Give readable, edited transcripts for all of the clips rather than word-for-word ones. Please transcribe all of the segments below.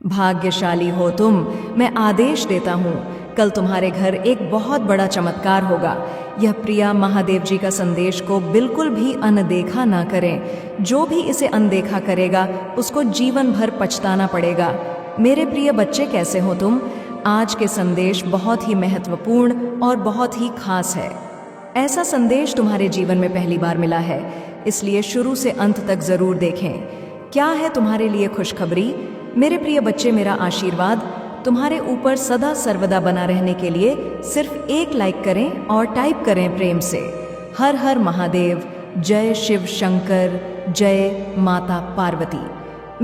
भाग्यशाली हो तुम, मैं आदेश देता हूँ, कल तुम्हारे घर एक बहुत बड़ा चमत्कार होगा। यह प्रिया महादेव जी का संदेश को बिल्कुल भी अनदेखा ना करें। जो भी इसे अनदेखा करेगा उसको जीवन भर पछताना पड़ेगा। मेरे प्रिय बच्चे, कैसे हो तुम? आज के संदेश बहुत ही महत्वपूर्ण और बहुत ही खास है। ऐसा संदेश तुम्हारे जीवन में पहली बार मिला है, इसलिए शुरू से अंत तक जरूर देखें। क्या है तुम्हारे लिए खुशखबरी? मेरे प्रिय बच्चे, मेरा आशीर्वाद तुम्हारे ऊपर सदा सर्वदा बना रहने के लिए सिर्फ एक लाइक करें और टाइप करें प्रेम से, हर हर महादेव, जय शिव शंकर, जय माता पार्वती।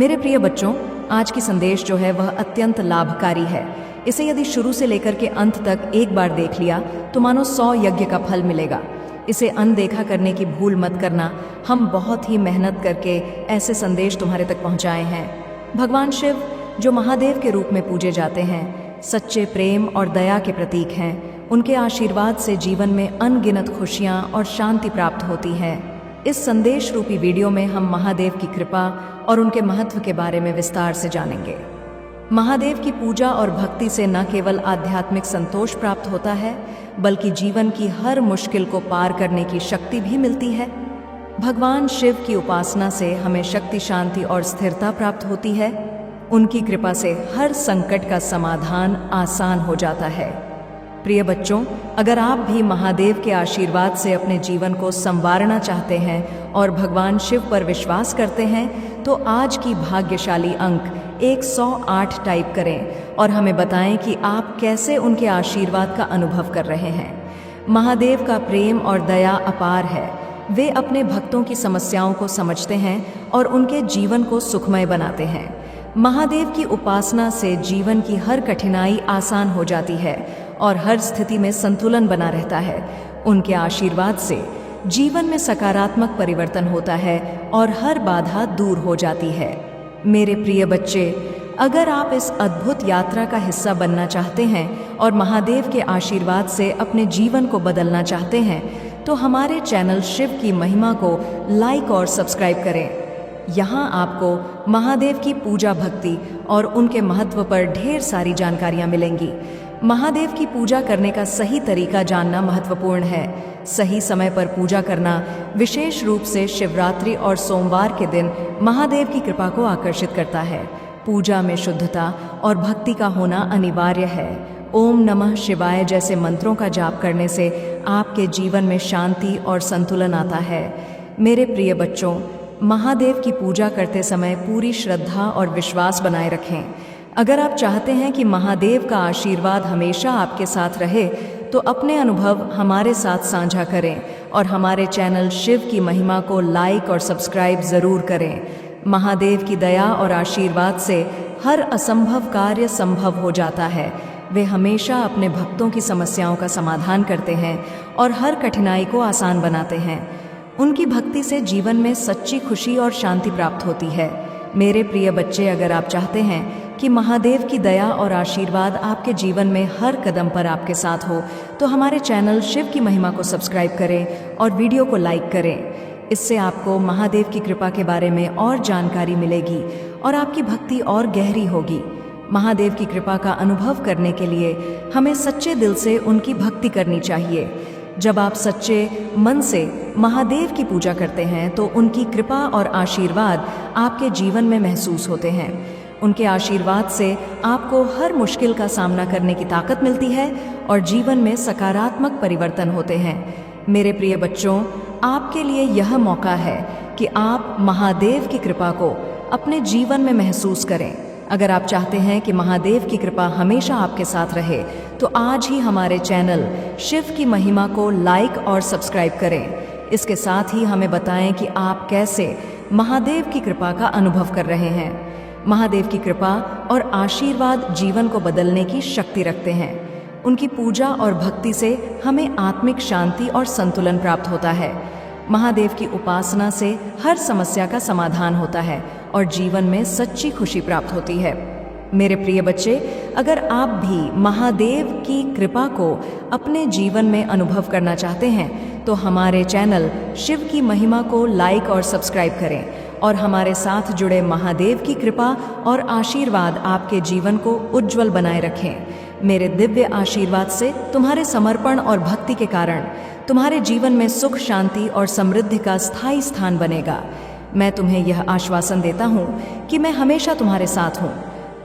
मेरे प्रिय बच्चों, आज की संदेश जो है वह अत्यंत लाभकारी है। इसे यदि शुरू से लेकर के अंत तक एक बार देख लिया तो मानो 100 यज्ञ का फल मिलेगा। इसे अनदेखा करने की भूल मत करना। हम बहुत ही मेहनत करके ऐसे संदेश तुम्हारे तक पहुंचाए हैं। भगवान शिव, जो महादेव के रूप में पूजे जाते हैं, सच्चे प्रेम और दया के प्रतीक हैं। उनके आशीर्वाद से जीवन में अनगिनत खुशियां और शांति प्राप्त होती है। इस संदेश रूपी वीडियो में हम महादेव की कृपा और उनके महत्व के बारे में विस्तार से जानेंगे। महादेव की पूजा और भक्ति से न केवल आध्यात्मिक संतोष प्राप्त होता है, बल्कि जीवन की हर मुश्किल को पार करने की शक्ति भी मिलती है। भगवान शिव की उपासना से हमें शक्ति, शांति और स्थिरता प्राप्त होती है। उनकी कृपा से हर संकट का समाधान आसान हो जाता है। प्रिय बच्चों, अगर आप भी महादेव के आशीर्वाद से अपने जीवन को संवारना चाहते हैं और भगवान शिव पर विश्वास करते हैं, तो आज की भाग्यशाली अंक 108 टाइप करें और हमें बताएं कि आप कैसे उनके आशीर्वाद का अनुभव कर रहे हैं। महादेव का प्रेम और दया अपार है। वे अपने भक्तों की समस्याओं को समझते हैं और उनके जीवन को सुखमय बनाते हैं। महादेव की उपासना से जीवन की हर कठिनाई आसान हो जाती है और हर स्थिति में संतुलन बना रहता है। उनके आशीर्वाद से जीवन में सकारात्मक परिवर्तन होता है और हर बाधा दूर हो जाती है। मेरे प्रिय बच्चे, अगर आप इस अद्भुत यात्रा का हिस्सा बनना चाहते हैं और महादेव के आशीर्वाद से अपने जीवन को बदलना चाहते हैं, तो हमारे चैनल शिव की महिमा को लाइक और सब्सक्राइब करें। यहाँ आपको महादेव की पूजा, भक्ति और उनके महत्व पर ढेर सारी जानकारियाँ मिलेंगी। महादेव की पूजा करने का सही तरीका जानना महत्वपूर्ण है। सही समय पर पूजा करना, विशेष रूप से शिवरात्रि और सोमवार के दिन, महादेव की कृपा को आकर्षित करता है। पूजा में शुद्धता और भक्ति का होना अनिवार्य है। ओम नमः शिवाय जैसे मंत्रों का जाप करने से आपके जीवन में शांति और संतुलन आता है। मेरे प्रिय बच्चों, महादेव की पूजा करते समय पूरी श्रद्धा और विश्वास बनाए रखें। अगर आप चाहते हैं कि महादेव का आशीर्वाद हमेशा आपके साथ रहे, तो अपने अनुभव हमारे साथ साझा करें और हमारे चैनल शिव की महिमा को लाइक और सब्सक्राइब ज़रूर करें। महादेव की दया और आशीर्वाद से हर असंभव कार्य संभव हो जाता है। वे हमेशा अपने भक्तों की समस्याओं का समाधान करते हैं और हर कठिनाई को आसान बनाते हैं। उनकी भक्ति से जीवन में सच्ची खुशी और शांति प्राप्त होती है। मेरे प्रिय बच्चे, अगर आप चाहते हैं कि महादेव की दया और आशीर्वाद आपके जीवन में हर कदम पर आपके साथ हो, तो हमारे चैनल शिव की महिमा को सब्सक्राइब करें और वीडियो को लाइक करें। इससे आपको महादेव की कृपा के बारे में और जानकारी मिलेगी और आपकी भक्ति और गहरी होगी। महादेव की कृपा का अनुभव करने के लिए हमें सच्चे दिल से उनकी भक्ति करनी चाहिए। जब आप सच्चे मन से महादेव की पूजा करते हैं, तो उनकी कृपा और आशीर्वाद आपके जीवन में महसूस होते हैं। उनके आशीर्वाद से आपको हर मुश्किल का सामना करने की ताकत मिलती है और जीवन में सकारात्मक परिवर्तन होते हैं। मेरे प्रिय बच्चों, आपके लिए यह मौका है कि आप महादेव की कृपा को अपने जीवन में महसूस करें। अगर आप चाहते हैं कि महादेव की कृपा हमेशा आपके साथ रहे, तो आज ही हमारे चैनल शिव की महिमा को लाइक और सब्सक्राइब करें। इसके साथ ही हमें बताएं कि आप कैसे महादेव की कृपा का अनुभव कर रहे हैं। महादेव की कृपा और आशीर्वाद जीवन को बदलने की शक्ति रखते हैं। उनकी पूजा और भक्ति से हमें आत्मिक शांति और संतुलन प्राप्त होता है। महादेव की उपासना से हर समस्या का समाधान होता है और जीवन में सच्ची खुशी प्राप्त होती है। मेरे प्रिय बच्चे, अगर आप भी महादेव की कृपा को अपने जीवन में अनुभव करना चाहते हैं, तो हमारे चैनल शिव की महिमा को लाइक और सब्सक्राइब करें और हमारे साथ जुड़े महादेव की कृपा और आशीर्वाद आपके जीवन को उज्जवल बनाए रखें। मेरे दिव्य आशीर्वाद से तुम्हारे समर्पण और भक्ति के कारण तुम्हारे जीवन में सुख, शांति और समृद्धि का स्थायी स्थान बनेगा। मैं तुम्हें यह आश्वासन देता हूँ कि मैं हमेशा तुम्हारे साथ हूँ।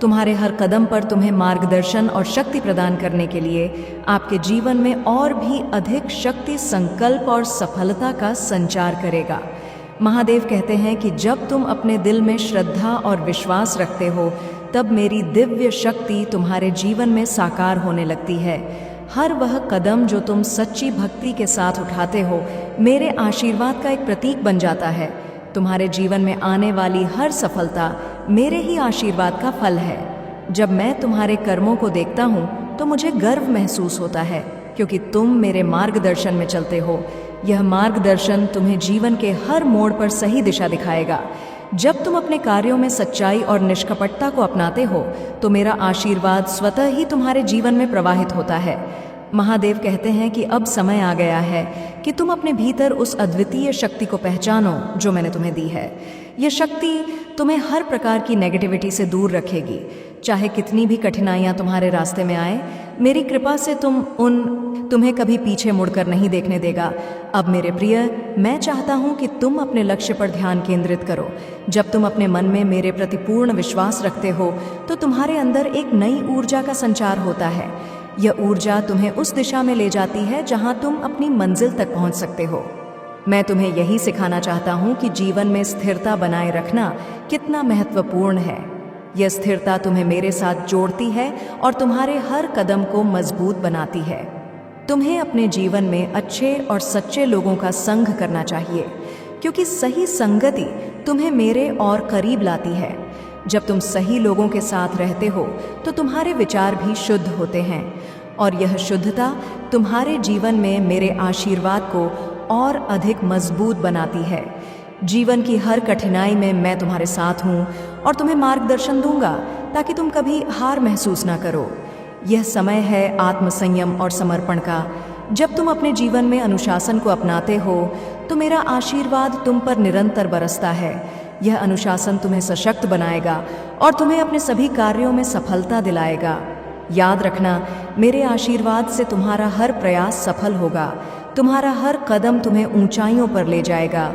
तुम्हारे हर कदम पर तुम्हें मार्गदर्शन और शक्ति प्रदान करने के लिए आपके जीवन में और भी अधिक शक्ति, संकल्प और सफलता का संचार करेगा। महादेव कहते हैं कि जब तुम अपने दिल में श्रद्धा और विश्वास रखते हो, तब मेरी दिव्य शक्ति तुम्हारे जीवन में साकार होने लगती है। हर वह कदम जो तुम सच्ची भक्ति के साथ उठाते हो, मेरे आशीर्वाद का एक प्रतीक बन जाता है। तुम्हारे जीवन में आने वाली हर सफलता मेरे ही आशीर्वाद का फल है। जब मैं तुम्हारे कर्मों को देखता हूँ तो मुझे गर्व महसूस होता है, क्योंकि तुम मेरे मार्गदर्शन में चलते हो। यह मार्गदर्शन तुम्हें जीवन के हर मोड़ पर सही दिशा दिखाएगा। जब तुम अपने कार्यों में सच्चाई और निष्कपटता को अपनाते हो, तो मेरा आशीर्वाद स्वतः ही तुम्हारे जीवन में प्रवाहित होता है। महादेव कहते हैं कि अब समय आ गया है कि तुम अपने भीतर उस अद्वितीय शक्ति को पहचानो जो मैंने तुम्हें दी है। यह शक्ति तुम्हें हर प्रकार की नेगेटिविटी से दूर रखेगी। चाहे कितनी भी कठिनाइयां तुम्हारे रास्ते में आए, मेरी कृपा से तुम्हें कभी पीछे मुड़कर नहीं देखने देगा। अब मेरे प्रिय, मैं चाहता हूं कि तुम अपने लक्ष्य पर ध्यान केंद्रित करो। जब तुम अपने मन में मेरे प्रति पूर्ण विश्वास रखते हो, तो तुम्हारे अंदर एक नई ऊर्जा का संचार होता है। यह ऊर्जा तुम्हें उस दिशा में ले जाती है जहां तुम अपनी मंजिल तक पहुंच सकते हो। मैं तुम्हें यही सिखाना चाहता हूं कि जीवन में स्थिरता बनाए रखना कितना महत्वपूर्ण है। यह स्थिरता तुम्हें मेरे साथ जोड़ती है और तुम्हारे हर कदम को मजबूत बनाती है। तुम्हें अपने जीवन में अच्छे और सच्चे लोगों का संग करना चाहिए, क्योंकि सही संगति तुम्हें मेरे और करीब लाती है। जब तुम सही लोगों के साथ रहते हो, तो तुम्हारे विचार भी शुद्ध होते हैं, और यह शुद्धता तुम्हारे जीवन में मेरे आशीर्वाद को और अधिक मजबूत बनाती है। जीवन की हर कठिनाई में मैं तुम्हारे साथ हूँ और तुम्हें मार्गदर्शन दूंगा, ताकि तुम कभी हार महसूस ना करो। यह समय है आत्मसंयम और समर्पण का। जब तुम अपने जीवन में अनुशासन को अपनाते हो, तो मेरा आशीर्वाद तुम पर निरंतर बरसता है। यह अनुशासन तुम्हें सशक्त बनाएगा और तुम्हें अपने सभी कार्यों में सफलता दिलाएगा। याद रखना, मेरे आशीर्वाद से तुम्हारा हर प्रयास सफल होगा। तुम्हारा हर कदम तुम्हें ऊंचाइयों पर ले जाएगा।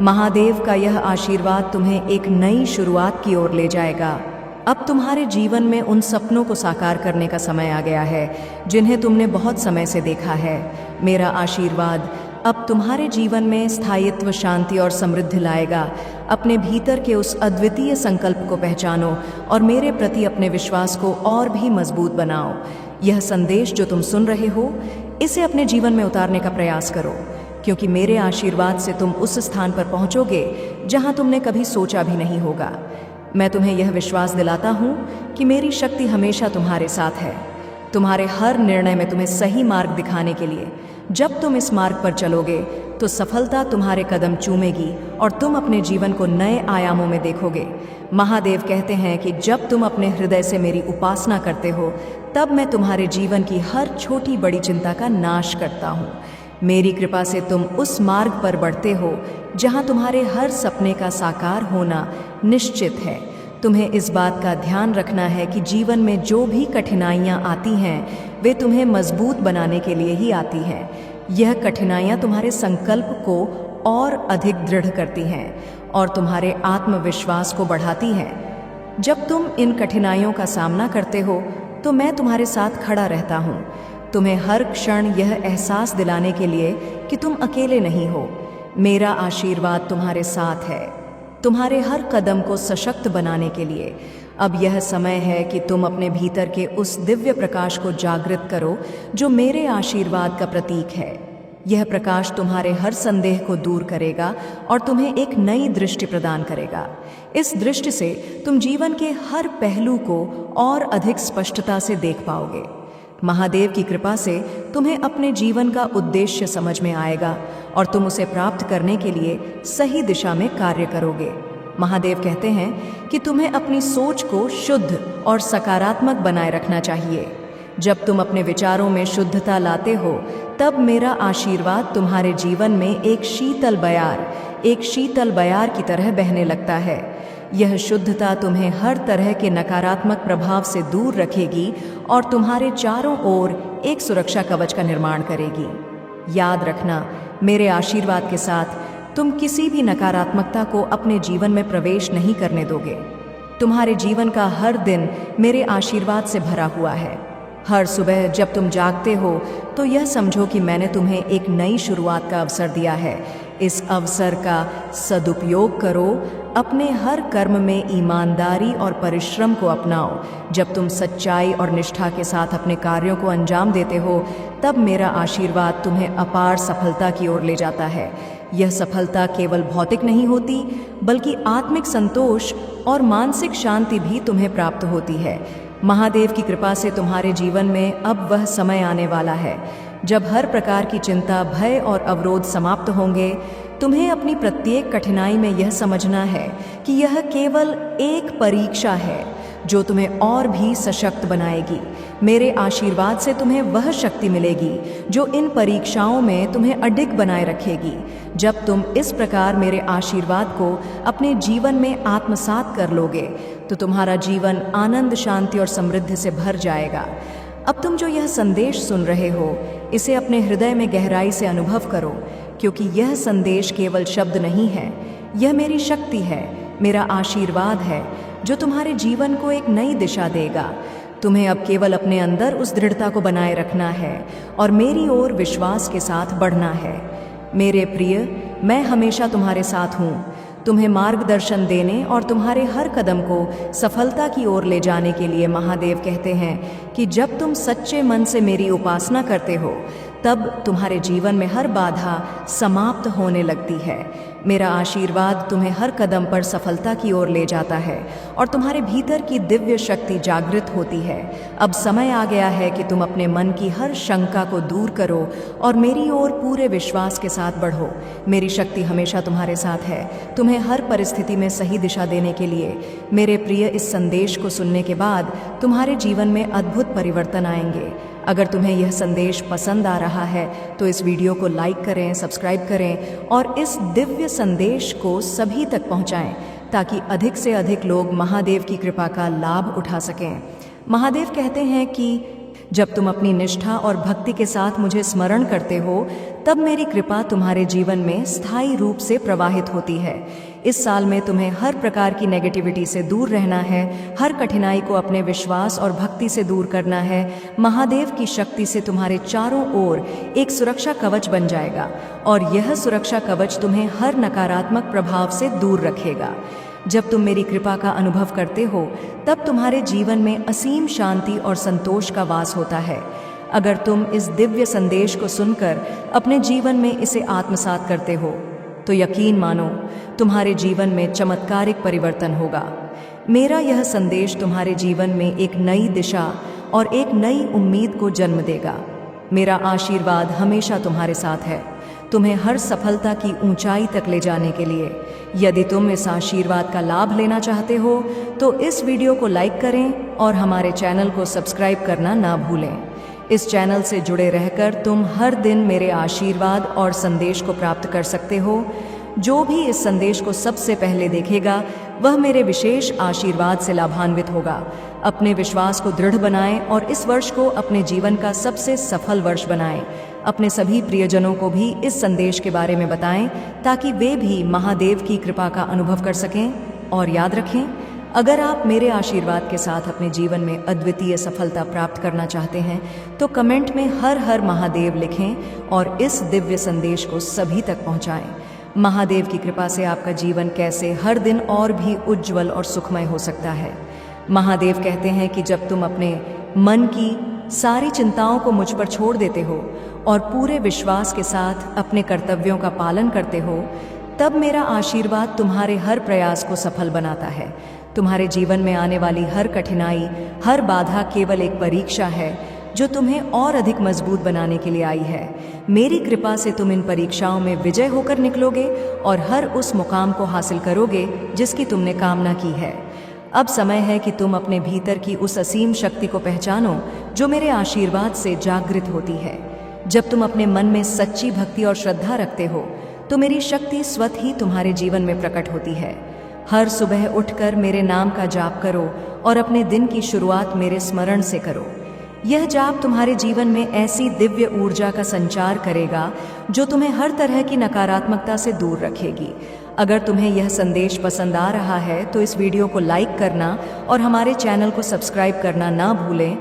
महादेव का यह आशीर्वाद तुम्हें एक नई शुरुआत की ओर ले जाएगा। अब तुम्हारे जीवन में उन सपनों को साकार करने का समय आ गया है, जिन्हें तुमने बहुत समय से देखा है। मेरा आशीर्वाद अब तुम्हारे जीवन में स्थायित्व, शांति और समृद्धि लाएगा। अपने भीतर के उस अद्वितीय संकल्प को पहचानो और मेरे प्रति अपने विश्वास को और भी मजबूत बनाओ। यह संदेश जो तुम सुन रहे हो, इसे अपने जीवन में उतारने का प्रयास करो, क्योंकि मेरे आशीर्वाद से तुम उस स्थान पर पहुंचोगे जहां तुमने कभी सोचा भी नहीं होगा। मैं तुम्हें यह विश्वास दिलाता हूं कि मेरी शक्ति हमेशा तुम्हारे साथ है। तुम्हारे हर निर्णय में तुम्हें सही मार्ग दिखाने के लिए। जब तुम इस मार्ग पर चलोगे, तो सफलता तुम्हारे कदम चूमेगी और तुम अपने जीवन को नए आयामों में देखोगे। महादेव कहते हैं कि जब तुम अपने हृदय से मेरी उपासना करते हो, तब मैं तुम्हारे जीवन की हर छोटी बड़ी चिंता का नाश करता हूँ। मेरी कृपा से तुम उस मार्ग पर बढ़ते हो जहाँ तुम्हारे हर सपने का साकार होना निश्चित है। तुम्हें इस बात का ध्यान रखना है कि जीवन में जो भी कठिनाइयाँ आती हैं, वे तुम्हें मजबूत बनाने के लिए ही आती हैं। यह कठिनाइयाँ तुम्हारे संकल्प को और अधिक दृढ़ करती हैं और तुम्हारे आत्मविश्वास को बढ़ाती हैं। जब तुम इन कठिनाइयों का सामना करते हो, तो मैं तुम्हारे साथ खड़ा रहता हूँ, तुम्हें हर क्षण यह एहसास दिलाने के लिए कि तुम अकेले नहीं हो। मेरा आशीर्वाद तुम्हारे साथ है, तुम्हारे हर कदम को सशक्त बनाने के लिए। अब यह समय है कि तुम अपने भीतर के उस दिव्य प्रकाश को जागृत करो जो मेरे आशीर्वाद का प्रतीक है। यह प्रकाश तुम्हारे हर संदेह को दूर करेगा और तुम्हें एक नई दृष्टि प्रदान करेगा। इस दृष्टि से तुम जीवन के हर पहलू को और अधिक स्पष्टता से देख पाओगे। महादेव की कृपा से तुम्हें अपने जीवन का उद्देश्य समझ में आएगा और तुम उसे प्राप्त करने के लिए सही दिशा में कार्य करोगे। महादेव कहते हैं कि तुम्हें अपनी सोच को शुद्ध और सकारात्मक बनाए रखना चाहिए। जब तुम अपने विचारों में शुद्धता लाते हो, तब मेरा आशीर्वाद तुम्हारे जीवन में एक शीतल बयार की तरह बहने लगता है। यह शुद्धता तुम्हें हर तरह के नकारात्मक प्रभाव से दूर रखेगी और तुम्हारे चारों ओर एक सुरक्षा कवच का निर्माण करेगी। याद रखना, मेरे आशीर्वाद के साथ तुम किसी भी नकारात्मकता को अपने जीवन में प्रवेश नहीं करने दोगे। तुम्हारे जीवन का हर दिन मेरे आशीर्वाद से भरा हुआ है। हर सुबह जब तुम जागते हो तो यह समझो कि मैंने तुम्हें एक नई शुरुआत का अवसर दिया है। इस अवसर का सदुपयोग करो, अपने हर कर्म में ईमानदारी और परिश्रम को अपनाओ। जब तुम सच्चाई और निष्ठा के साथ अपने कार्यों को अंजाम देते हो, तब मेरा आशीर्वाद तुम्हें अपार सफलता की ओर ले जाता है। यह सफलता केवल भौतिक नहीं होती, बल्कि आत्मिक संतोष और मानसिक शांति भी तुम्हें प्राप्त होती है। महादेव की कृपा से तुम्हारे जीवन में अब वह समय आने वाला है जब हर प्रकार की चिंता, भय और अवरोध समाप्त होंगे। तुम्हें अपनी प्रत्येक कठिनाई में यह समझना है कि यह केवल एक परीक्षा है जो तुम्हें और भी सशक्त बनाएगी। मेरे आशीर्वाद से तुम्हें वह शक्ति मिलेगी जो इन परीक्षाओं में तुम्हें अडिग बनाए रखेगी। जब तुम इस प्रकार मेरे आशीर्वाद को अपने जीवन में आत्मसात कर लोगे तो तुम्हारा जीवन आनंद, शांति और समृद्धि से भर जाएगा। अब तुम जो यह संदेश सुन रहे हो, इसे अपने हृदय में गहराई से अनुभव करो, क्योंकि यह संदेश केवल शब्द नहीं है, यह मेरी शक्ति है, मेरा आशीर्वाद है जो तुम्हारे जीवन को एक नई दिशा देगा। तुम्हें अब केवल अपने अंदर उस दृढ़ता को बनाए रखना है और मेरी ओर विश्वास के साथ बढ़ना है। मेरे प्रिय, मैं हमेशा तुम्हारे साथ हूँ, तुम्हें मार्गदर्शन देने और तुम्हारे हर कदम को सफलता की ओर ले जाने के लिए। महादेव कहते हैं कि जब तुम सच्चे मन से मेरी उपासना करते हो, तब तुम्हारे जीवन में हर बाधा समाप्त होने लगती है। मेरा आशीर्वाद तुम्हें हर कदम पर सफलता की ओर ले जाता है और तुम्हारे भीतर की दिव्य शक्ति जागृत होती है। अब समय आ गया है कि तुम अपने मन की हर शंका को दूर करो और मेरी ओर पूरे विश्वास के साथ बढ़ो। मेरी शक्ति हमेशा तुम्हारे साथ है, तुम्हें हर परिस्थिति में सही दिशा देने के लिए। मेरे प्रिय, इस संदेश को सुनने के बाद तुम्हारे जीवन में अद्भुत परिवर्तन आएंगे। अगर तुम्हें यह संदेश पसंद आ रहा है तो इस वीडियो को लाइक करें, सब्सक्राइब करें और इस दिव्य संदेश को सभी तक पहुंचाएं, ताकि अधिक से अधिक लोग महादेव की कृपा का लाभ उठा सकें। महादेव कहते हैं कि जब तुम अपनी निष्ठा और भक्ति के साथ मुझे स्मरण करते हो, तब मेरी कृपा तुम्हारे जीवन में स्थायी रूप से प्रवाहित होती है। इस साल में तुम्हें हर प्रकार की नेगेटिविटी से दूर रहना है, हर कठिनाई को अपने विश्वास और भक्ति से दूर करना है। महादेव की शक्ति से तुम्हारे चारों ओर एक सुरक्षा कवच बन जाएगा और यह सुरक्षा कवच तुम्हें हर नकारात्मक प्रभाव से दूर रखेगा। जब तुम मेरी कृपा का अनुभव करते हो, तब तुम्हारे जीवन में असीम शांति और संतोष का वास होता है। अगर तुम इस दिव्य संदेश को सुनकर अपने जीवन में इसे आत्मसात करते हो, तो यकीन मानो तुम्हारे जीवन में चमत्कारिक परिवर्तन होगा। मेरा यह संदेश तुम्हारे जीवन में एक नई दिशा और एक नई उम्मीद को जन्म देगा। मेरा आशीर्वाद हमेशा तुम्हारे साथ है, तुम्हें हर सफलता की ऊंचाई तक ले जाने के लिए। यदि तुम इस आशीर्वाद का लाभ लेना चाहते हो तो इस वीडियो को लाइक करें और हमारे चैनल को सब्सक्राइब करना ना भूलें। इस चैनल से जुड़े रहकर तुम हर दिन मेरे आशीर्वाद और संदेश को प्राप्त कर सकते हो। जो भी इस संदेश को सबसे पहले देखेगा, वह मेरे विशेष आशीर्वाद से लाभान्वित होगा। अपने विश्वास को दृढ़ बनाएं और इस वर्ष को अपने जीवन का सबसे सफल वर्ष बनाएं। अपने सभी प्रियजनों को भी इस संदेश के बारे में बताएं, ताकि वे भी महादेव की कृपा का अनुभव कर सकें। और याद रखें, अगर आप मेरे आशीर्वाद के साथ अपने जीवन में अद्वितीय सफलता प्राप्त करना चाहते हैं, तो कमेंट में हर हर महादेव लिखें और इस दिव्य संदेश को सभी तक पहुंचाएं। महादेव की कृपा से आपका जीवन कैसे हर दिन और भी उज्जवल और सुखमय हो सकता है। महादेव कहते हैं कि जब तुम अपने मन की सारी चिंताओं को मुझ पर छोड़ देते हो और पूरे विश्वास के साथ अपने कर्तव्यों का पालन करते हो, तब मेरा आशीर्वाद तुम्हारे हर प्रयास को सफल बनाता है। तुम्हारे जीवन में आने वाली हर कठिनाई, हर बाधा केवल एक परीक्षा है जो तुम्हें और अधिक मजबूत बनाने के लिए आई है। मेरी कृपा से तुम इन परीक्षाओं में विजय होकर निकलोगे और हर उस मुकाम को हासिल करोगे जिसकी तुमने कामना की है। अब समय है कि तुम अपने भीतर की उस असीम शक्ति को पहचानो जो मेरे आशीर्वाद से जागृत होती है। जब तुम अपने मन में सच्ची भक्ति और श्रद्धा रखते हो तो मेरी शक्ति स्वतः ही तुम्हारे जीवन में प्रकट होती है। हर सुबह उठकर मेरे नाम का जाप करो और अपने दिन की शुरुआत मेरे स्मरण से करो। यह जाप तुम्हारे जीवन में ऐसी दिव्य ऊर्जा का संचार करेगा जो तुम्हें हर तरह की नकारात्मकता से दूर रखेगी। अगर तुम्हें यह संदेश पसंद आ रहा है तो इस वीडियो को लाइक करना और हमारे चैनल को सब्सक्राइब करना ना भूलें।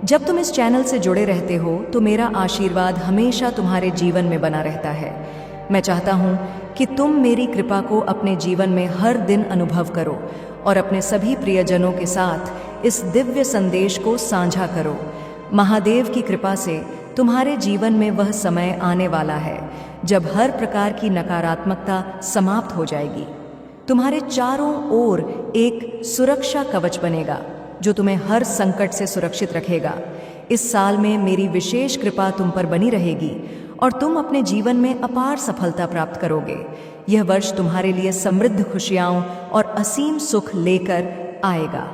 जब तुम इस चैनल से जुड़े रहते हो तो मेरा आशीर्वाद हमेशा तुम्हारे जीवन में बना रहता है। मैं चाहता हूँ कि तुम मेरी कृपा को अपने जीवन में हर दिन अनुभव करो और अपने सभी प्रियजनों के साथ इस दिव्य संदेश को साझा करो। महादेव की कृपा से तुम्हारे जीवन में वह समय आने वाला है जब हर प्रकार की नकारात्मकता समाप्त हो जाएगी। तुम्हारे चारों ओर एक सुरक्षा कवच बनेगा जो तुम्हें हर संकट से सुरक्षित रखेगा। इस साल में मेरी विशेष कृपा तुम पर बनी रहेगी और तुम अपने जीवन में अपार सफलता प्राप्त करोगे। यह वर्ष तुम्हारे लिए समृद्ध खुशियां और असीम सुख लेकर आएगा।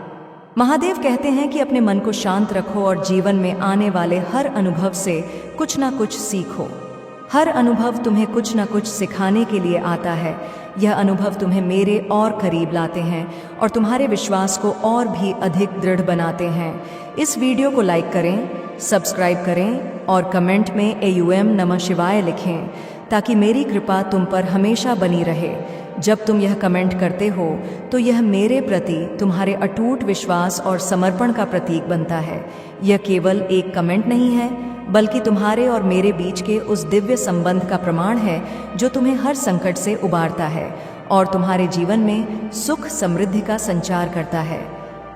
महादेव कहते हैं कि अपने मन को शांत रखो और जीवन में आने वाले हर अनुभव से कुछ ना कुछ सीखो। हर अनुभव तुम्हें कुछ ना कुछ सिखाने के लिए आता है। यह अनुभव तुम्हें मेरे और करीब लाते हैं और तुम्हारे विश्वास को और भी अधिक दृढ़ बनाते हैं। इस वीडियो को लाइक करें, सब्सक्राइब करें और कमेंट में AUM नमः शिवाय लिखें ताकि मेरी कृपा तुम पर हमेशा बनी रहे। जब तुम यह कमेंट करते हो तो यह मेरे प्रति तुम्हारे अटूट विश्वास और समर्पण का प्रतीक बनता है। यह केवल एक कमेंट नहीं है बल्कि तुम्हारे और मेरे बीच के उस दिव्य संबंध का प्रमाण है जो तुम्हें हर संकट से उबारता है और तुम्हारे जीवन में सुख समृद्धि का संचार करता है।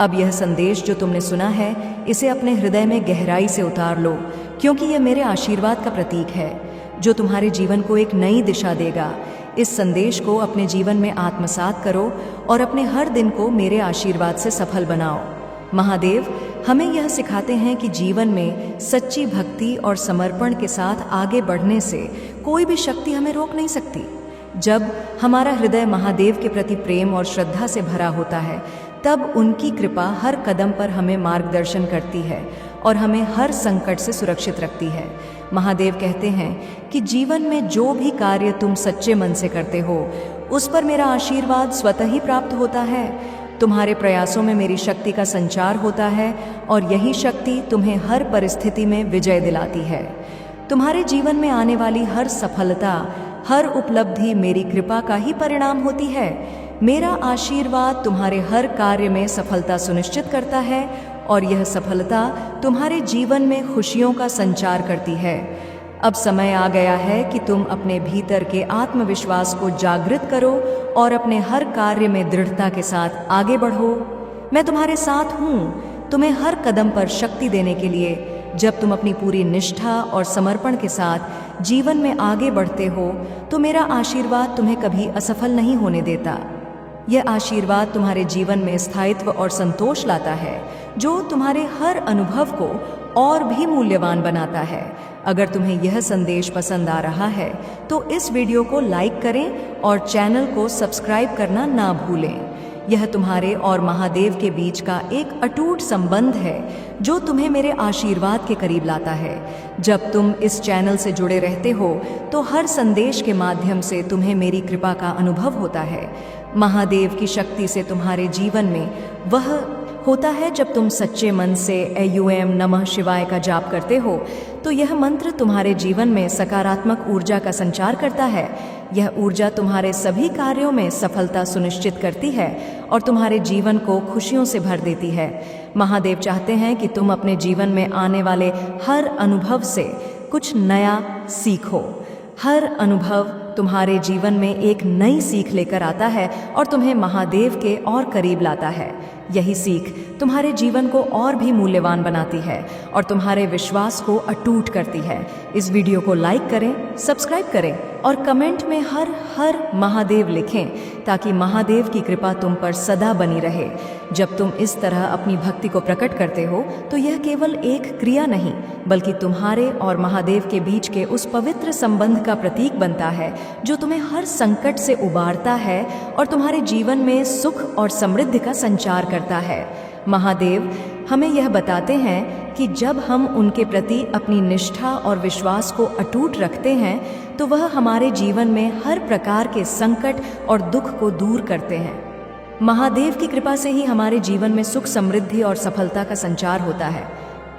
अब यह संदेश जो तुमने सुना है इसे अपने हृदय में गहराई से उतार लो, क्योंकि यह मेरे आशीर्वाद का प्रतीक है जो तुम्हारे जीवन को एक नई दिशा देगा। इस संदेश को अपने जीवन में आत्मसात करो और अपने हर दिन को मेरे आशीर्वाद से सफल बनाओ। महादेव हमें यह सिखाते हैं कि जीवन में सच्ची भक्ति और समर्पण के साथ आगे बढ़ने से कोई भी शक्ति हमें रोक नहीं सकती। जब हमारा हृदय महादेव के प्रति प्रेम और श्रद्धा से भरा होता है तब उनकी कृपा हर कदम पर हमें मार्गदर्शन करती है और हमें हर संकट से सुरक्षित रखती है। महादेव कहते हैं कि जीवन में जो भी कार्य तुम सच्चे मन से करते हो उस पर मेरा आशीर्वाद स्वतः ही प्राप्त होता है। तुम्हारे प्रयासों में मेरी शक्ति का संचार होता है और यही शक्ति तुम्हें हर परिस्थिति में विजय दिलाती है। तुम्हारे जीवन में आने वाली हर सफलता, हर उपलब्धि मेरी कृपा का ही परिणाम होती है। मेरा आशीर्वाद तुम्हारे हर कार्य में सफलता सुनिश्चित करता है और यह सफलता तुम्हारे जीवन में खुशियों का संचार करती है। अब समय आ गया है कि तुम अपने भीतर के आत्मविश्वास को जागृत करो और अपने हर कार्य में दृढ़ता के साथ आगे बढ़ो। मैं तुम्हारे साथ हूँ, तुम्हें हर कदम पर शक्ति देने के लिए। जब तुम अपनी पूरी निष्ठा और समर्पण के साथ जीवन में आगे बढ़ते हो तो मेरा आशीर्वाद तुम्हें कभी असफल नहीं होने देता। यह आशीर्वाद तुम्हारे जीवन में स्थायित्व और संतोष लाता है जो तुम्हारे हर अनुभव को और भी मूल्यवान बनाता है। अगर तुम्हें यह संदेश पसंद आ रहा है तो इस वीडियो को लाइक करें और चैनल को सब्सक्राइब करना ना भूलें। यह तुम्हारे और महादेव के बीच का एक अटूट संबंध है जो तुम्हें मेरे आशीर्वाद के करीब लाता है। जब तुम इस चैनल से जुड़े रहते हो तो हर संदेश के माध्यम से तुम्हें मेरी कृपा का अनुभव होता है। महादेव की शक्ति से तुम्हारे जीवन में वह होता है जब तुम सच्चे मन से AUM नमः शिवाय का जाप करते हो तो यह मंत्र तुम्हारे जीवन में सकारात्मक ऊर्जा का संचार करता है। यह ऊर्जा तुम्हारे सभी कार्यों में सफलता सुनिश्चित करती है और तुम्हारे जीवन को खुशियों से भर देती है। महादेव चाहते हैं कि तुम अपने जीवन में आने वाले हर अनुभव से कुछ नया सीखो। हर अनुभव तुम्हारे जीवन में एक नई सीख लेकर आता है और तुम्हें महादेव के और करीब लाता है। यही सीख तुम्हारे जीवन को और भी मूल्यवान बनाती है और तुम्हारे विश्वास को अटूट करती है। इस वीडियो को लाइक करें, सब्सक्राइब करें और कमेंट में हर हर महादेव लिखें ताकि महादेव की कृपा तुम पर सदा बनी रहे। जब तुम इस तरह अपनी भक्ति को प्रकट करते हो तो यह केवल एक क्रिया नहीं बल्कि तुम्हारे और महादेव के बीच के उस पवित्र संबंध का प्रतीक बनता है जो तुम्हें हर संकट से उबारता है और तुम्हारे जीवन में सुख और समृद्धि का संचार करता है। महादेव हमें यह बताते हैं कि जब हम उनके प्रति अपनी निष्ठा और विश्वास को अटूट रखते हैं तो वह हमारे जीवन में हर प्रकार के संकट और दुख को दूर करते हैं। महादेव की कृपा से ही हमारे जीवन में सुख, समृद्धि और सफलता का संचार होता है।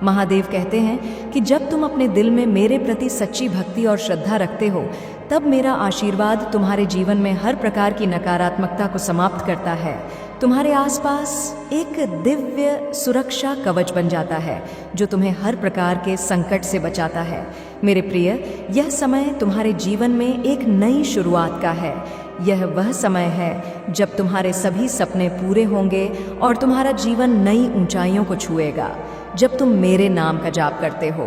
महादेव कहते हैं कि जब तुम अपने दिल में मेरे प्रति सच्ची भक्ति और श्रद्धा रखते हो तब मेरा आशीर्वाद तुम्हारे जीवन में हर प्रकार की नकारात्मकता को समाप्त करता है। तुम्हारे आसपास एक दिव्य सुरक्षा कवच बन जाता है जो तुम्हें हर प्रकार के संकट से बचाता है। मेरे प्रिय, यह समय तुम्हारे जीवन में एक नई शुरुआत का है। यह वह समय है जब तुम्हारे सभी सपने पूरे होंगे और तुम्हारा जीवन नई ऊंचाइयों को छुएगा। जब तुम मेरे नाम का जाप करते हो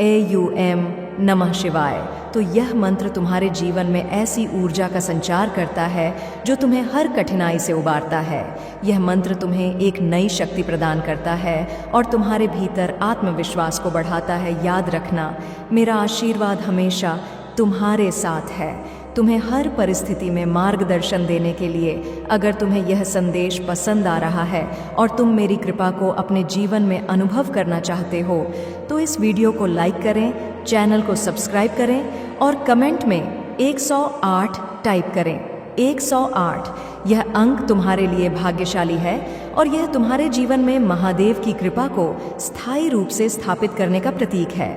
AUM नमः शिवाय, तो यह मंत्र तुम्हारे जीवन में ऐसी ऊर्जा का संचार करता है जो तुम्हें हर कठिनाई से उबारता है। यह मंत्र तुम्हें एक नई शक्ति प्रदान करता है और तुम्हारे भीतर आत्मविश्वास को बढ़ाता है। याद रखना, मेरा आशीर्वाद हमेशा तुम्हारे साथ है, तुम्हें हर परिस्थिति में मार्गदर्शन देने के लिए। अगर तुम्हें यह संदेश पसंद आ रहा है और तुम मेरी कृपा को अपने जीवन में अनुभव करना चाहते हो तो इस वीडियो को लाइक करें, चैनल को सब्सक्राइब करें और कमेंट में 108 टाइप करें। 108 यह अंक तुम्हारे लिए भाग्यशाली है और यह तुम्हारे जीवन में महादेव की कृपा को स्थायी रूप से स्थापित करने का प्रतीक है।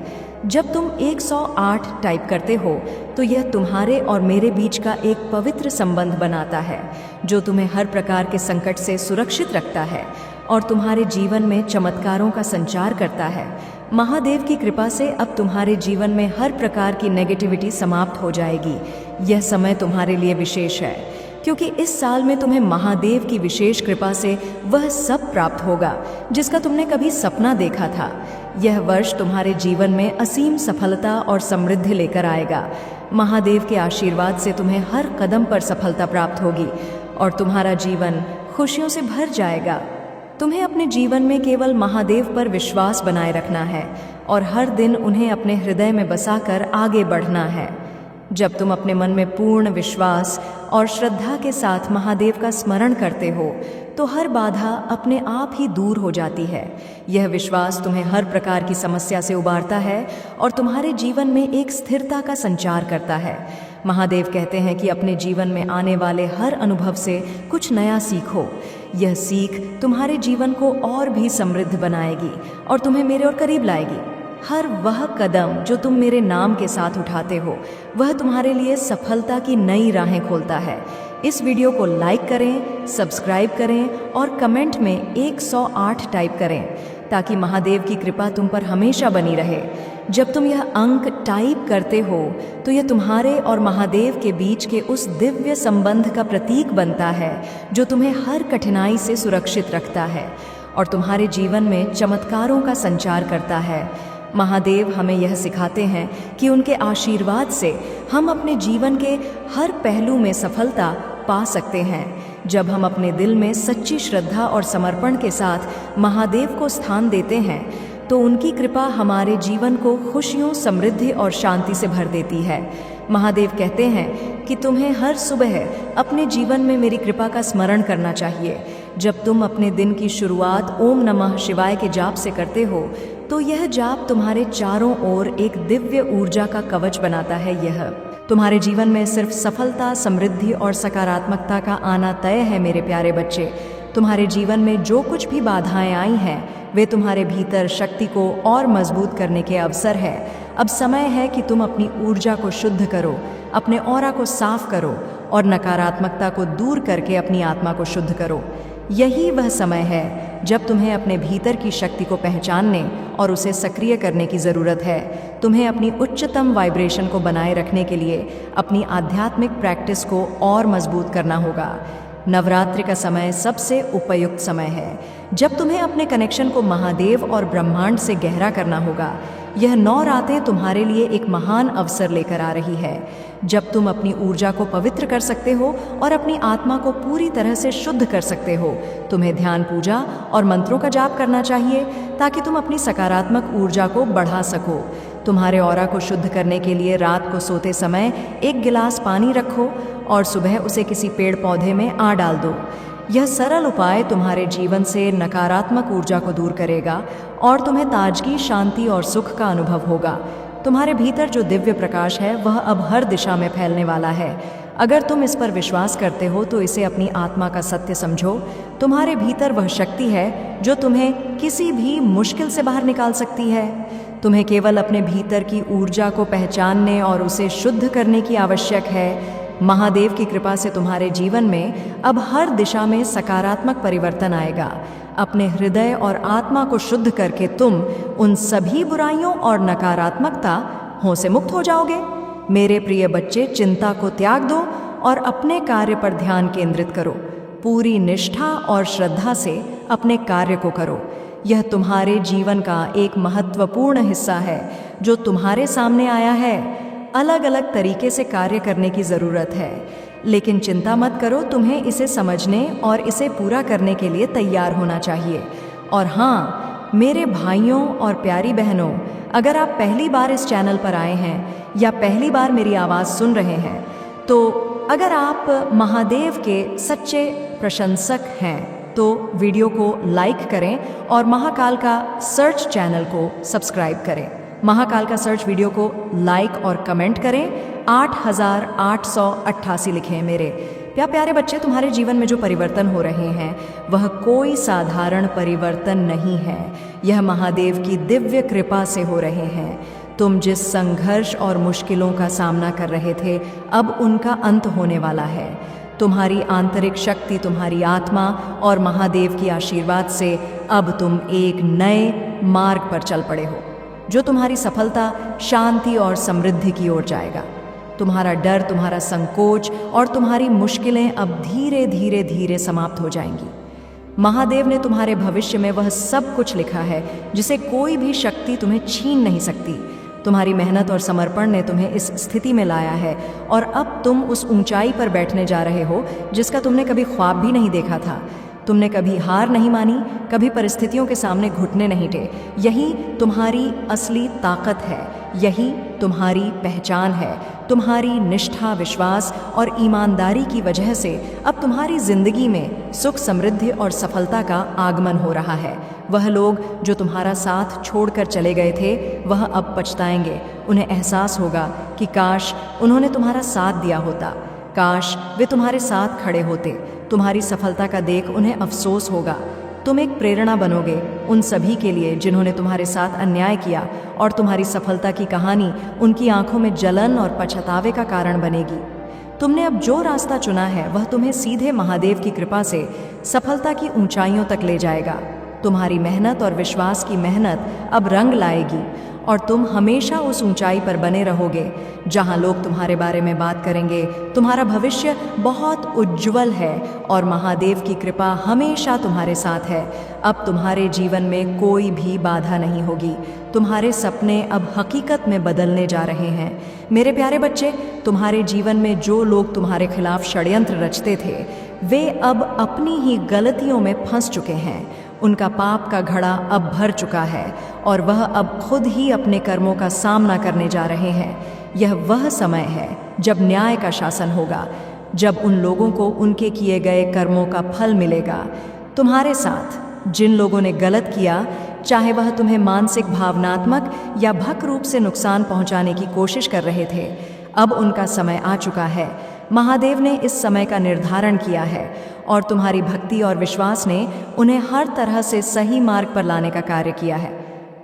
जब तुम 108 टाइप करते हो तो यह तुम्हारे और मेरे बीच का एक पवित्र संबंध बनाता है जो तुम्हें हर प्रकार के संकट से सुरक्षित रखता है और तुम्हारे जीवन में चमत्कारों का संचार करता है। महादेव की कृपा से अब तुम्हारे जीवन में हर प्रकार की नेगेटिविटी समाप्त हो जाएगी। यह समय तुम्हारे लिए विशेष है क्योंकि इस साल में तुम्हें महादेव की विशेष कृपा से वह सब प्राप्त होगा जिसका तुमने कभी सपना देखा था। यह वर्ष तुम्हारे जीवन में असीम सफलता और समृद्धि लेकर आएगा। महादेव के आशीर्वाद से तुम्हें हर कदम पर सफलता प्राप्त होगी और तुम्हारा जीवन खुशियों से भर जाएगा। तुम्हें अपने जीवन में केवल महादेव पर विश्वास बनाए रखना है और हर दिन उन्हें अपने हृदय में बसाकर आगे बढ़ना है। जब तुम अपने मन में पूर्ण विश्वास और श्रद्धा के साथ महादेव का स्मरण करते हो तो हर बाधा अपने आप ही दूर हो जाती है। यह विश्वास तुम्हें हर प्रकार की समस्या से उबारता है और तुम्हारे जीवन में एक स्थिरता का संचार करता है। महादेव कहते हैं कि अपने जीवन में आने वाले हर अनुभव से कुछ नया सीखो। यह सीख तुम्हारे जीवन को और भी समृद्ध बनाएगी और तुम्हें मेरे और करीब लाएगी। हर वह कदम जो तुम मेरे नाम के साथ उठाते हो वह तुम्हारे लिए सफलता की नई राहें खोलता है। इस वीडियो को लाइक करें, सब्सक्राइब करें और कमेंट में 108 टाइप करें ताकि महादेव की कृपा तुम पर हमेशा बनी रहे। जब तुम यह अंक टाइप करते हो तो यह तुम्हारे और महादेव के बीच के उस दिव्य संबंध का प्रतीक बनता है जो तुम्हें हर कठिनाई से सुरक्षित रखता है और तुम्हारे जीवन में चमत्कारों का संचार करता है। महादेव हमें यह सिखाते हैं कि उनके आशीर्वाद से हम अपने जीवन के हर पहलू में सफलता पा सकते हैं। जब हम अपने दिल में सच्ची श्रद्धा और समर्पण के साथ महादेव को स्थान देते हैं तो उनकी कृपा हमारे जीवन को खुशियों, समृद्धि और शांति से भर देती है। महादेव कहते हैं कि तुम्हें हर सुबह अपने जीवन में मेरी कृपा का स्मरण करना चाहिए। जब तुम अपने दिन की शुरुआत ओम नमः शिवाय के जाप से करते हो तो यह जाप तुम्हारे चारों ओर एक दिव्य ऊर्जा का कवच बनाता है। यह तुम्हारे जीवन में सिर्फ सफलता, समृद्धि और सकारात्मकता का आना तय है। मेरे प्यारे बच्चे, तुम्हारे जीवन में जो कुछ भी बाधाएं आई हैं वे तुम्हारे भीतर शक्ति को और मजबूत करने के अवसर है। अब समय है कि तुम अपनी ऊर्जा को शुद्ध करो, अपने ऑरा को साफ करो और नकारात्मकता को दूर करके अपनी आत्मा को शुद्ध करो। यही वह समय है जब तुम्हें अपने भीतर की शक्ति को पहचानने और उसे सक्रिय करने की ज़रूरत है। तुम्हें अपनी उच्चतम वाइब्रेशन को बनाए रखने के लिए अपनी आध्यात्मिक प्रैक्टिस को और मजबूत करना होगा। नवरात्रि का समय सबसे उपयुक्त समय है जब तुम्हें अपने कनेक्शन को महादेव और ब्रह्मांड से गहरा करना होगा। यह 9 रातें तुम्हारे लिए एक महान अवसर लेकर आ रही है जब तुम अपनी ऊर्जा को पवित्र कर सकते हो और अपनी आत्मा को पूरी तरह से शुद्ध कर सकते हो। तुम्हें ध्यान, पूजा और मंत्रों का जाप करना चाहिए ताकि तुम अपनी सकारात्मक ऊर्जा को बढ़ा सको। तुम्हारे ऑरा को शुद्ध करने के लिए रात को सोते समय 1 गिलास पानी रखो और सुबह उसे किसी पेड़ पौधे में डाल दो। यह सरल उपाय तुम्हारे जीवन से नकारात्मक ऊर्जा को दूर करेगा और तुम्हें ताजगी, शांति और सुख का अनुभव होगा। तुम्हारे भीतर जो दिव्य प्रकाश है वह अब हर दिशा में फैलने वाला है। अगर तुम इस पर विश्वास करते हो तो इसे अपनी आत्मा का सत्य समझो। तुम्हारे भीतर वह शक्ति है जो तुम्हें किसी भी मुश्किल से बाहर निकाल सकती है। तुम्हें केवल अपने भीतर की ऊर्जा को पहचानने और उसे शुद्ध करने की आवश्यक है। महादेव की कृपा से तुम्हारे जीवन में अब हर दिशा में सकारात्मक परिवर्तन आएगा। अपने हृदय और आत्मा को शुद्ध करके तुम उन सभी बुराइयों और नकारात्मकता से मुक्त हो जाओगे। मेरे प्रिय बच्चे, चिंता को त्याग दो और अपने कार्य पर ध्यान केंद्रित करो। पूरी निष्ठा और श्रद्धा से अपने कार्य को करो। यह तुम्हारे जीवन का एक महत्वपूर्ण हिस्सा है जो तुम्हारे सामने आया है। अलग अलग तरीके से कार्य करने की ज़रूरत है, लेकिन चिंता मत करो, तुम्हें इसे समझने और इसे पूरा करने के लिए तैयार होना चाहिए। और हाँ, मेरे भाइयों और प्यारी बहनों, अगर आप पहली बार इस चैनल पर आए हैं या पहली बार मेरी आवाज़ सुन रहे हैं, तो अगर आप महादेव के सच्चे प्रशंसक हैं तो वीडियो को लाइक करें और महाकाल का सर्च चैनल को सब्सक्राइब करें। महाकाल का सर्च वीडियो को लाइक और कमेंट करें। 8888 लिखें। मेरे प्यारे बच्चे, तुम्हारे जीवन में जो परिवर्तन हो रहे हैं वह कोई साधारण परिवर्तन नहीं है। यह महादेव की दिव्य कृपा से हो रहे हैं। तुम जिस संघर्ष और मुश्किलों का सामना कर रहे थे, अब उनका अंत होने वाला है। तुम्हारी आंतरिक शक्ति, तुम्हारी आत्मा और महादेव की आशीर्वाद से अब तुम एक नए मार्ग पर चल पड़े हो, जो तुम्हारी सफलता, शांति और समृद्धि की ओर जाएगा। तुम्हारा डर, तुम्हारा संकोच और तुम्हारी मुश्किलें अब धीरे धीरे धीरे समाप्त हो जाएंगी। महादेव ने तुम्हारे भविष्य में वह सब कुछ लिखा है जिसे कोई भी शक्ति तुम्हें छीन नहीं सकती। तुम्हारी मेहनत और समर्पण ने तुम्हें इस स्थिति में लाया है और अब तुम उस ऊंचाई पर बैठने जा रहे हो जिसका तुमने कभी ख्वाब भी नहीं देखा था। तुमने कभी हार नहीं मानी, कभी परिस्थितियों के सामने घुटने नहीं टे। यही तुम्हारी असली ताकत है, यही तुम्हारी पहचान है। तुम्हारी निष्ठा, विश्वास और ईमानदारी की वजह से अब तुम्हारी जिंदगी में सुख, समृद्धि और सफलता का आगमन हो रहा है। वह लोग जो तुम्हारा साथ छोड़कर चले गए थे, वह अब पछताएंगे। उन्हें एहसास होगा कि काश उन्होंने तुम्हारा साथ दिया होता, काश वे तुम्हारे साथ खड़े होते। तुम्हारी सफलता का देख उन्हें अफसोस होगा। तुम एक प्रेरणा बनोगे उन सभी के लिए जिन्होंने तुम्हारे साथ अन्याय किया, और तुम्हारी सफलता की कहानी उनकी आंखों में जलन और पछतावे का कारण बनेगी। तुमने अब जो रास्ता चुना है वह तुम्हें सीधे महादेव की कृपा से सफलता की ऊंचाइयों तक ले जाएगा। तुम्हारी मेहनत और विश्वास की मेहनत अब रंग लाएगी और तुम हमेशा उस ऊंचाई पर बने रहोगे जहां लोग तुम्हारे बारे में बात करेंगे। तुम्हारा भविष्य बहुत उज्जवल है और महादेव की कृपा हमेशा तुम्हारे साथ है। अब तुम्हारे जीवन में कोई भी बाधा नहीं होगी। तुम्हारे सपने अब हकीकत में बदलने जा रहे हैं। मेरे प्यारे बच्चे, तुम्हारे जीवन में जो लोग तुम्हारे खिलाफ षड्यंत्र रचते थे, वे अब अपनी ही गलतियों में फंस चुके हैं। उनका पाप का घड़ा अब भर चुका है और वह अब खुद ही अपने कर्मों का सामना करने जा रहे हैं। यह वह समय है जब न्याय का शासन होगा, जब उन लोगों को उनके किए गए कर्मों का फल मिलेगा। तुम्हारे साथ जिन लोगों ने गलत किया, चाहे वह तुम्हें मानसिक, भावनात्मक या भक रूप से नुकसान पहुंचाने की कोशिश कर रहे थे, अब उनका समय आ चुका है। महादेव ने इस समय का निर्धारण किया है और तुम्हारी भक्ति और विश्वास ने उन्हें हर तरह से सही मार्ग पर लाने का कार्य किया है।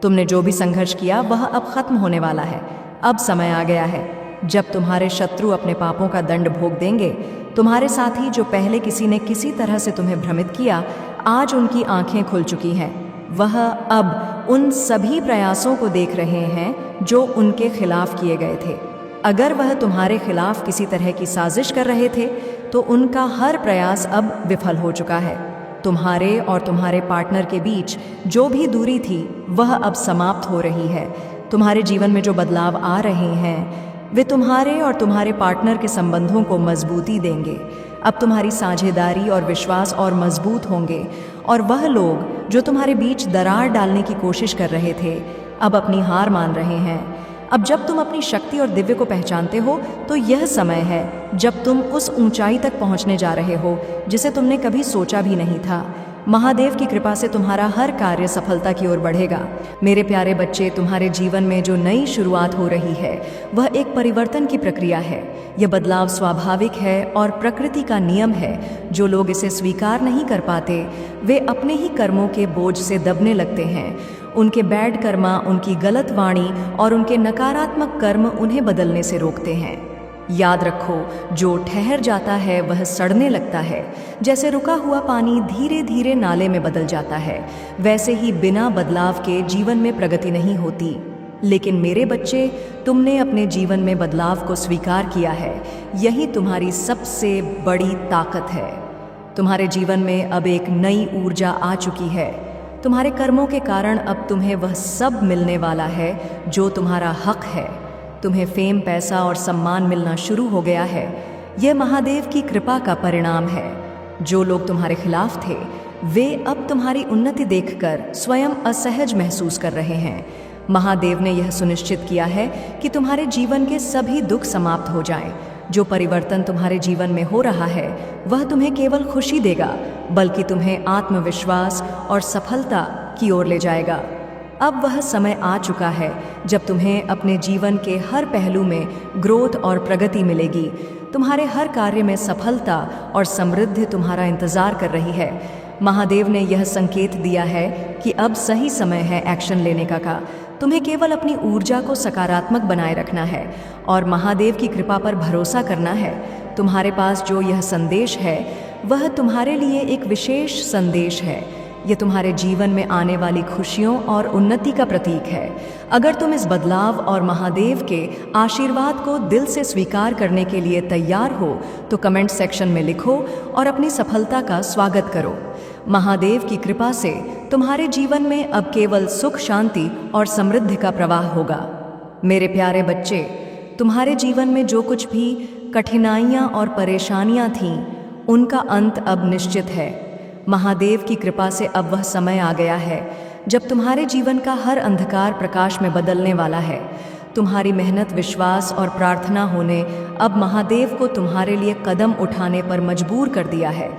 तुमने जो भी संघर्ष किया वह अब खत्म होने वाला है। अब समय आ गया है जब तुम्हारे शत्रु अपने पापों का दंड भोग देंगे। तुम्हारे साथी जो पहले किसी ने किसी तरह से तुम्हें भ्रमित किया, आज उनकी आंखें खुल चुकी हैं। वह अब उन सभी प्रयासों को देख रहे हैं जो उनके खिलाफ किए गए थे। अगर वह तुम्हारे खिलाफ किसी तरह की साजिश कर रहे थे तो उनका हर प्रयास अब विफल हो चुका है। तुम्हारे और तुम्हारे पार्टनर के बीच जो भी दूरी थी वह अब समाप्त हो रही है। तुम्हारे जीवन में जो बदलाव आ रहे हैं वे तुम्हारे और तुम्हारे पार्टनर के संबंधों को मजबूती देंगे। अब तुम्हारी साझेदारी और विश्वास और मजबूत होंगे और वह लोग जो तुम्हारे बीच दरार डालने की कोशिश कर रहे थे अब अपनी हार मान रहे हैं। अब जब तुम अपनी शक्ति और दिव्य को पहचानते हो तो यह समय है जब तुम उस ऊंचाई तक पहुंचने जा रहे हो जिसे तुमने कभी सोचा भी नहीं था। महादेव की कृपा से तुम्हारा हर कार्य सफलता की ओर बढ़ेगा। मेरे प्यारे बच्चे, तुम्हारे जीवन में जो नई शुरुआत हो रही है वह एक परिवर्तन की प्रक्रिया है। यह बदलाव स्वाभाविक है और प्रकृति का नियम है। जो लोग इसे स्वीकार नहीं कर पाते वे अपने ही कर्मों के बोझ से दबने लगते हैं। उनके बैड कर्मा, उनकी गलत वाणी और उनके नकारात्मक कर्म उन्हें बदलने से रोकते हैं। याद रखो, जो ठहर जाता है वह सड़ने लगता है। जैसे रुका हुआ पानी धीरे धीरे नाले में बदल जाता है, वैसे ही बिना बदलाव के जीवन में प्रगति नहीं होती। लेकिन मेरे बच्चे, तुमने अपने जीवन में बदलाव को स्वीकार किया है। यही तुम्हारी सबसे बड़ी ताकत है। तुम्हारे जीवन में अब एक नई ऊर्जा आ चुकी है। तुम्हारे कर्मों के कारण अब तुम्हें वह सब मिलने वाला है जो तुम्हारा हक है। तुम्हें फेम, पैसा और सम्मान मिलना शुरू हो गया है। यह महादेव की कृपा का परिणाम है। जो लोग तुम्हारे खिलाफ थे वे अब तुम्हारी उन्नति देखकर स्वयं असहज महसूस कर रहे हैं। महादेव ने यह सुनिश्चित किया है कि तुम्हारे जीवन के सभी दुख समाप्त हो जाएं। जो परिवर्तन तुम्हारे जीवन में हो रहा है वह तुम्हें केवल खुशी देगा, बल्कि तुम्हें आत्मविश्वास और सफलता की ओर ले जाएगा। अब वह समय आ चुका है जब तुम्हें अपने जीवन के हर पहलू में ग्रोथ और प्रगति मिलेगी। तुम्हारे हर कार्य में सफलता और समृद्धि तुम्हारा इंतजार कर रही है। महादेव ने यह संकेत दिया है कि अब सही समय है एक्शन लेने का। तुम्हें केवल अपनी ऊर्जा को सकारात्मक बनाए रखना है और महादेव की कृपा पर भरोसा करना है। तुम्हारे पास जो यह संदेश है वह तुम्हारे लिए एक विशेष संदेश है। यह तुम्हारे जीवन में आने वाली खुशियों और उन्नति का प्रतीक है। अगर तुम इस बदलाव और महादेव के आशीर्वाद को दिल से स्वीकार करने के लिए तैयार हो तो कमेंट सेक्शन में लिखो और अपनी सफलता का स्वागत करो। महादेव की कृपा से तुम्हारे जीवन में अब केवल सुख, शांति और समृद्धि का प्रवाह होगा। मेरे प्यारे बच्चे, तुम्हारे जीवन में जो कुछ भी कठिनाइयाँ और परेशानियाँ थीं उनका अंत अब निश्चित है। महादेव की कृपा से अब वह समय आ गया है जब तुम्हारे जीवन का हर अंधकार प्रकाश में बदलने वाला है। तुम्हारी मेहनत, विश्वास और प्रार्थना होने अब महादेव को तुम्हारे लिए कदम उठाने पर मजबूर कर दिया है।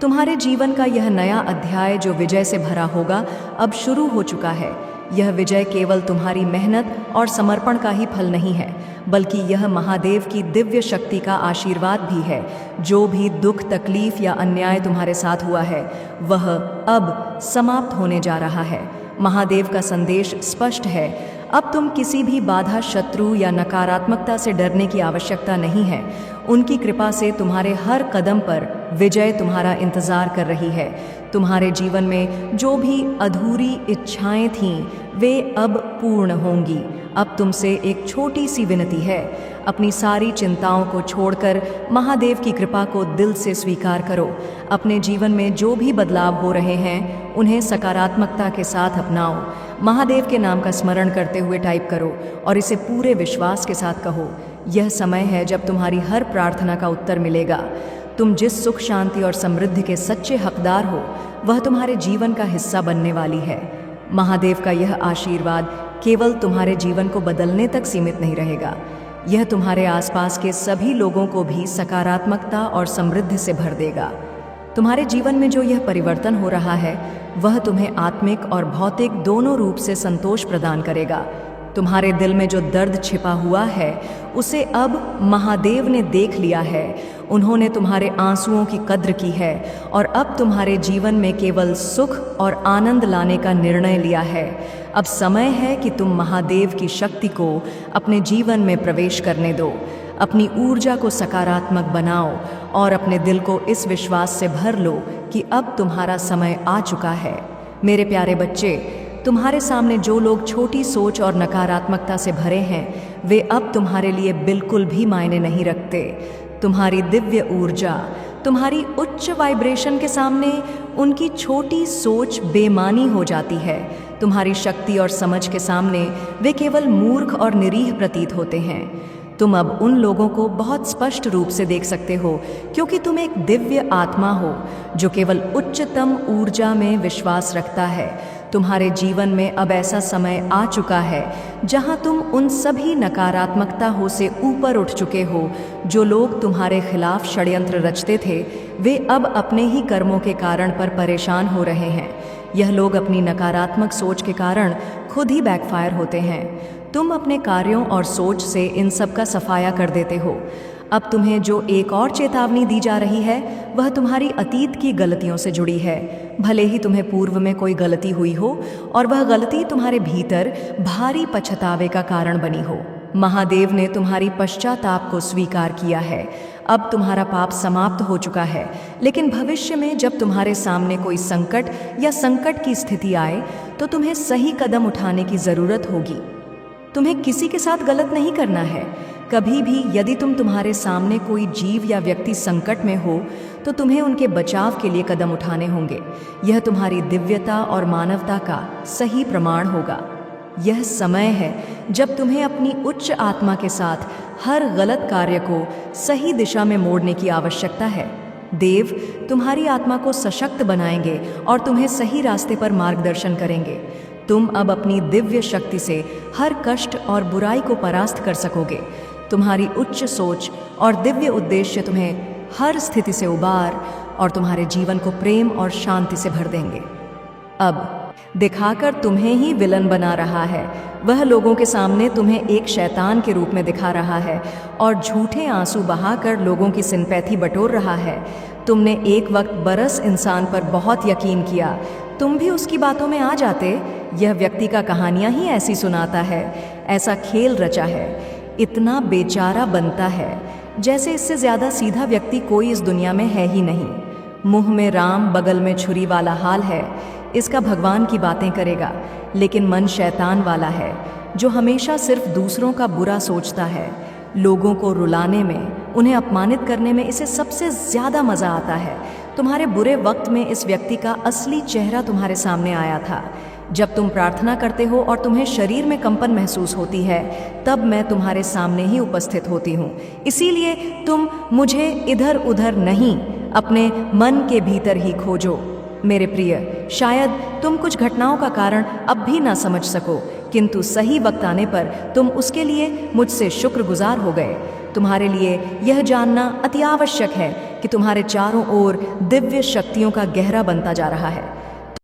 तुम्हारे जीवन का यह नया अध्याय जो विजय से भरा होगा अब शुरू हो चुका है। यह विजय केवल तुम्हारी मेहनत और समर्पण का ही फल नहीं है, बल्कि यह महादेव की दिव्य शक्ति का आशीर्वाद भी है। जो भी दुख, तकलीफ या अन्याय तुम्हारे साथ हुआ है वह अब समाप्त होने जा रहा है। महादेव का संदेश स्पष्ट है। अब तुम किसी भी बाधा, शत्रु या नकारात्मकता से डरने की आवश्यकता नहीं है। उनकी कृपा से तुम्हारे हर कदम पर विजय तुम्हारा इंतजार कर रही है। तुम्हारे जीवन में जो भी अधूरी इच्छाएं थीं वे अब पूर्ण होंगी। अब तुमसे एक छोटी सी विनती है, अपनी सारी चिंताओं को छोड़कर महादेव की कृपा को दिल से स्वीकार करो। अपने जीवन में जो भी बदलाव हो रहे हैं उन्हें सकारात्मकता के साथ अपनाओ। महादेव के नाम का स्मरण करते हुए टाइप करो और इसे पूरे विश्वास के साथ कहो। यह समय है जब तुम्हारी हर प्रार्थना का उत्तर मिलेगा। तुम जिस सुख, शांति और समृद्धि के सच्चे हकदार हो वह तुम्हारे जीवन का हिस्सा बनने वाली है। महादेव का यह आशीर्वाद केवल तुम्हारे जीवन को बदलने तक सीमित नहीं रहेगा, यह तुम्हारे आसपास के सभी लोगों को भी सकारात्मकता और समृद्धि से भर देगा। तुम्हारे जीवन में जो यह परिवर्तन हो रहा है वह तुम्हें आत्मिक और भौतिक दोनों रूप से संतोष प्रदान करेगा। तुम्हारे दिल में जो दर्द छिपा हुआ है उसे अब महादेव ने देख लिया है। उन्होंने तुम्हारे आंसुओं की कद्र की है और अब तुम्हारे जीवन में केवल सुख और आनंद लाने का निर्णय लिया है। अब समय है कि तुम महादेव की शक्ति को अपने जीवन में प्रवेश करने दो। अपनी ऊर्जा को सकारात्मक बनाओ और अपने दिल को इस विश्वास से भर लो कि अब तुम्हारा समय आ चुका है। मेरे प्यारे बच्चे, तुम्हारे सामने जो लोग छोटी सोच और नकारात्मकता से भरे हैं वे अब तुम्हारे लिए बिल्कुल भी मायने नहीं रखते। तुम्हारी दिव्य ऊर्जा, तुम्हारी उच्च वाइब्रेशन के सामने उनकी छोटी सोच बेमानी हो जाती है। तुम्हारी शक्ति और समझ के सामने वे केवल मूर्ख और निरीह प्रतीत होते हैं। तुम अब उन लोगों को बहुत स्पष्ट रूप से देख सकते हो क्योंकि तुम एक दिव्य आत्मा हो जो केवल उच्चतम ऊर्जा में विश्वास रखता है। तुम्हारे जीवन में अब ऐसा समय आ चुका है जहां तुम उन सभी नकारात्मकताओं से ऊपर उठ चुके हो। जो लोग तुम्हारे खिलाफ षड्यंत्र रचते थे वे अब अपने ही कर्मों के कारण पर परेशान हो रहे हैं। यह लोग अपनी नकारात्मक सोच के कारण खुद ही बैकफायर होते हैं। तुम अपने कार्यों और सोच से इन सब का सफाया कर देते हो। अब तुम्हें जो एक और चेतावनी दी जा रही है वह तुम्हारी अतीत की गलतियों से जुड़ी है। भले ही तुम्हें पूर्व में कोई गलती हुई हो और वह गलती तुम्हारे भीतर भारी पछतावे का कारण बनी हो, महादेव ने तुम्हारी पश्चाताप को स्वीकार किया है। अब तुम्हारा पाप समाप्त हो चुका है। लेकिन भविष्य में जब तुम्हारे सामने कोई संकट या संकट की स्थिति आए तो तुम्हें सही कदम उठाने की जरूरत होगी। तुम्हें किसी के साथ गलत नहीं करना है। कभी भी यदि तुम्हारे सामने कोई जीव या व्यक्ति संकट में हो तो तुम्हें उनके बचाव के लिए कदम उठाने होंगे। यह तुम्हारी दिव्यता और मानवता का सही प्रमाण होगा। यह समय है जब तुम्हें अपनी उच्च आत्मा के साथ हर गलत कार्य को सही दिशा में मोड़ने की आवश्यकता है। देव तुम्हारी आत्मा को सशक्त बनाएंगे और तुम्हें सही रास्ते पर मार्गदर्शन करेंगे। तुम अब अपनी दिव्य शक्ति से हर कष्ट और बुराई को परास्त कर सकोगे। तुम्हारी उच्च सोच और दिव्य उद्देश्य तुम्हें हर स्थिति से उबार और तुम्हारे जीवन को प्रेम और शांति से भर देंगे। अब दिखाकर तुम्हें ही विलन बना रहा है। वह लोगों के सामने तुम्हें एक शैतान के रूप में दिखा रहा है और झूठे आंसू बहाकर लोगों की सिंपैथी बटोर रहा है। तुमने एक वक्त बरस इंसान पर बहुत यकीन किया, तुम भी उसकी बातों में आ जाते। यह व्यक्ति का कहानियां ही ऐसी सुनाता है, ऐसा खेल रचा है, इतना बेचारा बनता है जैसे इससे ज्यादा सीधा व्यक्ति कोई इस दुनिया में है ही नहीं। मुंह में राम बगल में छुरी वाला हाल है। इसका भगवान की बातें करेगा लेकिन मन शैतान वाला है जो हमेशा सिर्फ दूसरों का बुरा सोचता है। लोगों को रुलाने में, उन्हें अपमानित करने में इसे सबसे ज्यादा मजा आता है। तुम्हारे बुरे वक्त में इस व्यक्ति का असली चेहरा तुम्हारे सामने आया था। जब तुम प्रार्थना करते हो और तुम्हें शरीर में कंपन महसूस होती है तब मैं तुम्हारे सामने ही उपस्थित होती हूँ। इसीलिए तुम मुझे इधर उधर नहीं, अपने मन के भीतर ही खोजो। मेरे प्रिय, शायद तुम कुछ घटनाओं का कारण अब भी ना समझ सको, किंतु सही वक्त आने पर तुम उसके लिए मुझसे शुक्रगुजार हो गए। तुम्हारे लिए यह जानना अति आवश्यक है कि तुम्हारे चारों ओर दिव्य शक्तियों का गहरा बनता जा रहा है।